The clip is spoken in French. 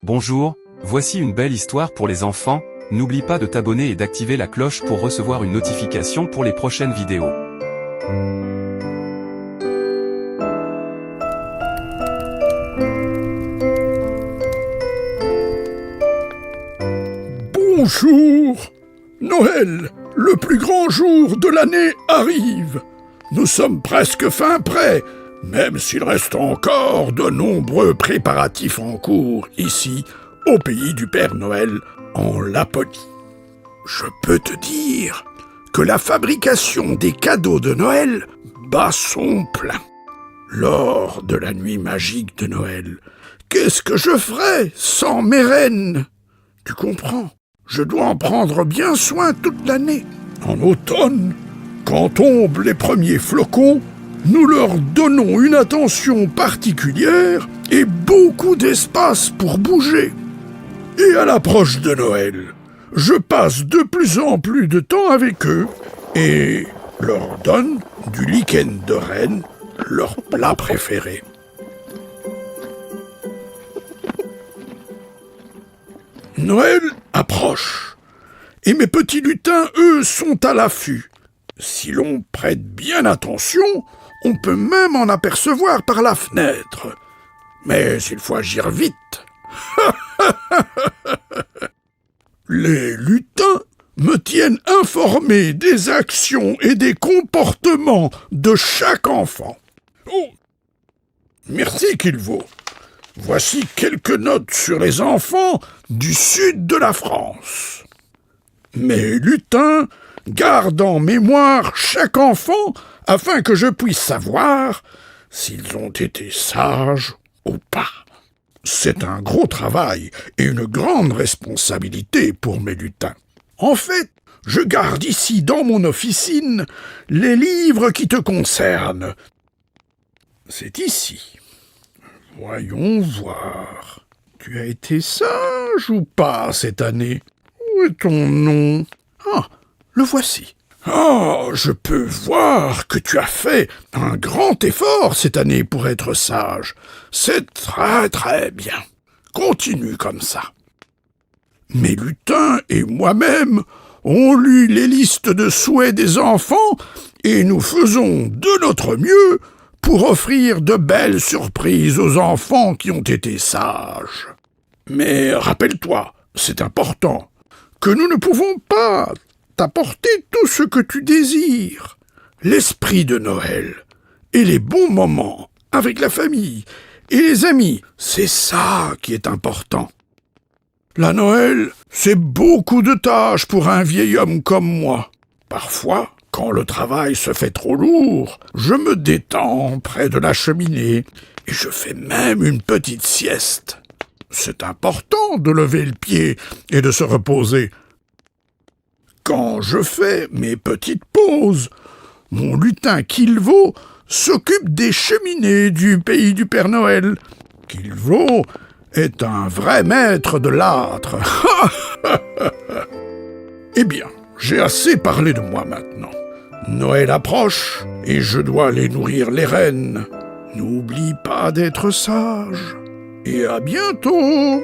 Bonjour, voici une belle histoire pour les enfants. N'oublie pas de t'abonner et d'activer la cloche pour recevoir une notification pour les prochaines vidéos. Bonjour! Noël, le plus grand jour de l'année, arrive. Nous sommes presque fin prêts, même s'il reste encore de nombreux préparatifs en cours ici, au pays du Père Noël, en Laponie. Je peux te dire que la fabrication des cadeaux de Noël bat son plein. Lors de la nuit magique de Noël, qu'est-ce que je ferais sans mes reines? Tu comprends? Je dois en prendre bien soin toute l'année. En automne, quand tombent les premiers flocons, nous leur donnons une attention particulière et beaucoup d'espace pour bouger. Et à l'approche de Noël, je passe de plus en plus de temps avec eux et leur donne du lichen de renne, leur plat préféré. Noël approche, et mes petits lutins, eux, sont à l'affût. Si l'on prête bien attention, on peut même en apercevoir par la fenêtre. Mais il faut agir vite. Les lutins me tiennent informé des actions et des comportements de chaque enfant. Oh, merci qu'il vaut. Voici quelques notes sur les enfants du sud de la France. Mes lutins gardent en mémoire chaque enfant afin que je puisse savoir s'ils ont été sages ou pas. C'est un gros travail et une grande responsabilité pour mes lutins. En fait, je garde ici dans mon officine les livres qui te concernent. C'est ici. Voyons voir. Tu as été sage ou pas cette année? Où est ton nom? Ah, le voici. Oh, je peux voir que tu as fait un grand effort cette année pour être sage. C'est très très bien. Continue comme ça. Mes lutins et moi-même ont lu les listes de souhaits des enfants et nous faisons de notre mieux pour offrir de belles surprises aux enfants qui ont été sages. Mais rappelle-toi, c'est important, que nous ne pouvons pas t'apporter tout ce que tu désires. L'esprit de Noël et les bons moments avec la famille et les amis, c'est ça qui est important. La Noël, c'est beaucoup de tâches pour un vieil homme comme moi. Parfois, quand le travail se fait trop lourd, je me détends près de la cheminée et je fais même une petite sieste. C'est important de lever le pied et de se reposer. Quand je fais mes petites pauses, mon lutin Kilvo s'occupe des cheminées du pays du Père Noël. Kilvo est un vrai maître de l'âtre. Eh bien, j'ai assez parlé de moi maintenant. Noël approche et je dois aller nourrir les rennes. N'oublie pas d'être sage. Et à bientôt!